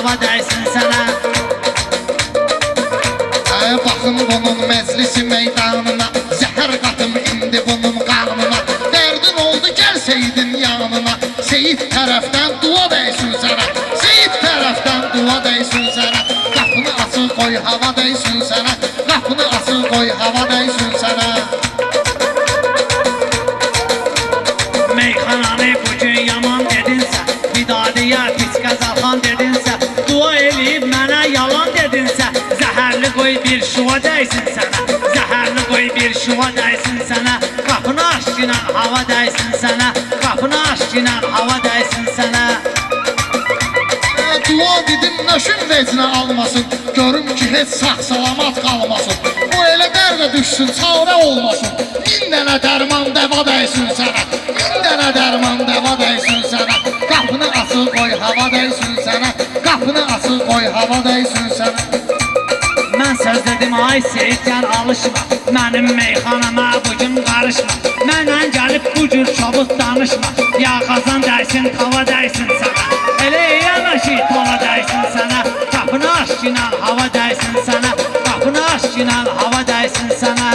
hava dəysin sənə. Baxın bunun məclisi meydanına, zəhər qatım indi bunun qanına. Dərdin oldu gəlsəydin yanına, Seyid tərəfdən dua dəysin sənə. Seyid tərəfdən dua dəysin sənə. Qapını açıq qoy hava dəysin sənə. Qapını açıq qoy hava dəysin sənə. Meyxananı bugün yaman dedinsə, Vidadiyə pis qəzalxan dedinsə, dua eləyib mənə yalan dedinsə, zəhərli qoy bir şuva dəysin sənə. Zəhərli qoy bir şuva dəysin sənə. Qapını aç ki hava dəysin sənə. Qapını aç ki hava dəysin sənə. Dua dedim nöşün vecinə almasın, görüm ki heç sağ salamat qalmasın. Bu elə dərdə düşsün, çarə olmasın. Min dənə dərman dəva dəysin sənə. Min dənə dərman dəva dəysin sənə. Qapını açıq qoy hava dəysin sənə. Qapını açıq qoy hava dəysin sənə. Mən söz dedim ay Seyid gəl alışma, mənim meyxanama bugün qarışma. Mənlə gəlib bu cür çabuk danışma, ya qazan dəysin tava dəysin sənə. Elə eyləmə ki tava dəysin sənə. Qapını aç ki hava dəysin sənə. Qapını aç ki hava dəysin sənə.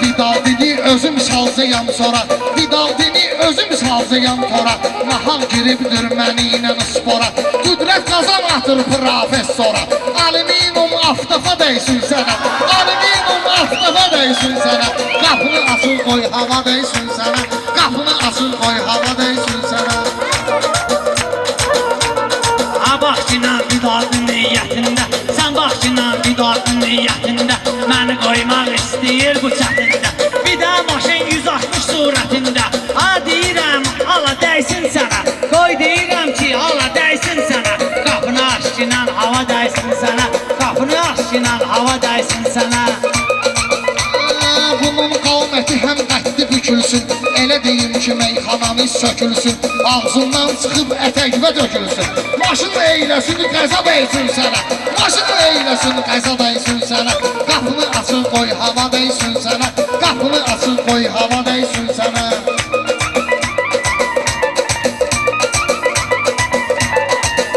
Vidadini özüm salcayam sonra, Vidadini özüm salcayam tora. Nahal giribdir məni ilə spora, Qüdrət qazan atır professora. Alüminyum aftafa dəysin sənə. Alüminyum aftafa dəysin sənə. Qapını açıq qoy hava dəysin sənə. Qapını açıq qoy hava dəysin sənə. Ha bax ki Vidadin niyyətində, sən bax ki Vidadin niyyətində, məni qoymaq istəyir bu çətində. Bir də maşın 160 surətində, ha deyirəm hala dəysin sənə. Qoy deyirəm ki hala dəysin sənə. Qapını aç ki hava dəysin sənə. Qapını aç ki hava dəysin sənə. Bunun qaməti həm qətti bükülsün, elə deyim ki meyxanamız sökülsün, ağzından çıxıb ətəkvə dökülsün. Maşın eyləsin qəza dəysin sənə. Maşın eyləsin qəza dəysin sənə. Qapını açıq qoy hava dəysin sənə. Qapını açıq qoy hava dəysin sənə.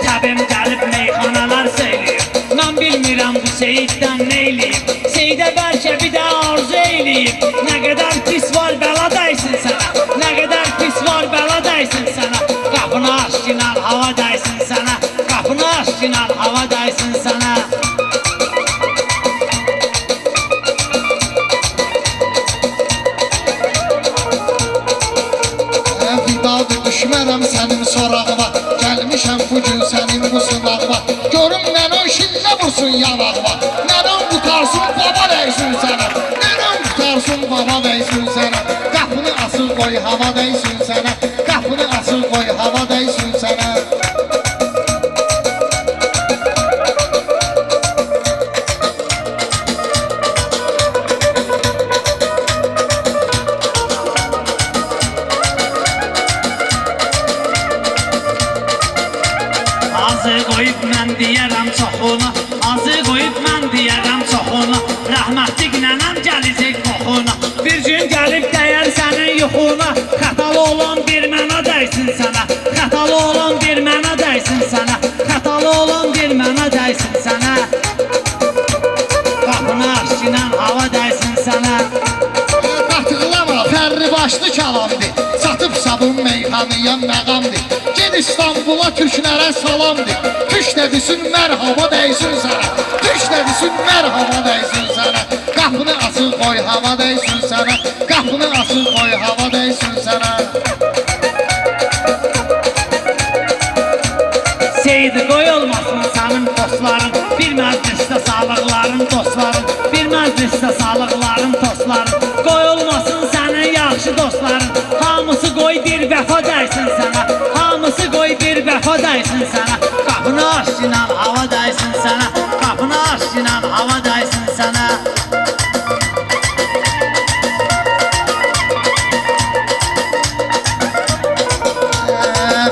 Təbim gəlib meyxanalar söyləyir, mən bilmirəm bu Seyiddən neyləyib. Seyidə bəlkə bir də arzu eləyib. Nə qədər pis var bəla dəysin sənə. Nə qədər pis var bəla dəysin sənə. Qapını aç ki hava dəysin sənə. Qapını aç ki hava dəysin sənə. Vidadı düşmərəm sənin sorağıma, gəlmişəm bugün sənin bu sınağıma. Görüm nənə şillə vursun yanağıma. Nənə qutarsın baba dəysin sənə. Nənə qutarsın baba dəysin sənə. Qapını açıq qoy hava dəysin sənə. Qapını açıq qoy hava dəysin sənə. Azı qoyub mən deyərəm çoxuna, azı qoyub mən deyərəm çoxuna. Rəhmətlik nənəm gələcək qoxuna, bir gün gəlib dəyər sənin yuxuna. Xətalı olan bir mənə dəysin sənə. Xətalı olan bir mənə dəysin sənə. Xətalı olan bir mənə dəysin sənə. Qapını aç ki hava dəysin sənə. Qatığlama fərri başlı kəlamdır, satıb sabun meyxanıya məqamdır. Ged İstanbula türklərə salamdır. Türk nə desin mərhaba dəysin sənə. Türk nə desin mərhaba dəysin sənə. Qapını açıq qoy hava dəysin sənə. Qapını açıq qoy hava dəysin sənə. Seyid qoy olmasın sənin dostların, bir məclisdə sağlıqların dostların, bir məclisdə sağlıqların tostların. Qoy olmasın sənin yaxşı dostların, hamısı qoy bir vəfa dəysin sənə. Hamısı qoy bir vəfa dəysin sənə. Qapını aç ki hava dəysin sənə. Qapını aç ki hava dəysin sənə.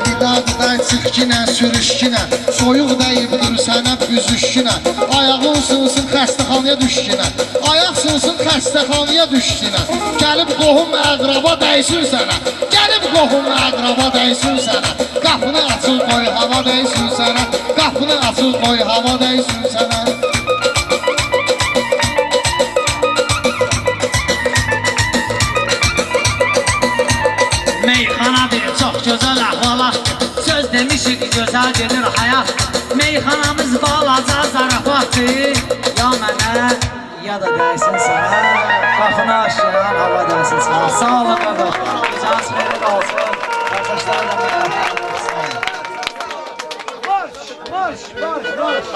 Vidadıdan çıx ki sürüşkinə, soyuq dəyibdir sənə büzüşkünə. Ayağın sınsın xəstəxanaya düşkünə. Ayaq sınsın xəstəxanaya düşkünə. Gəlib qohum əqraba dəysin sənə. Gəlib qohum əqraba dəysin sənə. Qapını açıl qoy hava dəysin sənə. Qapını açıl qoy hava dəysin sənə. Meyxanadır çox gözəl əhvalatdır. Söz demişik gözəl gedir həyat. Meyxanamız balaca zarafatdır. Ya mənə, ya da dəysin sənə. Qapını aşayan hava dəysin sənə. Sağ olun qardaş. Gücəniz xeyirli olsun. Qardaşlar da mənə. Marş, marş, marş, marş.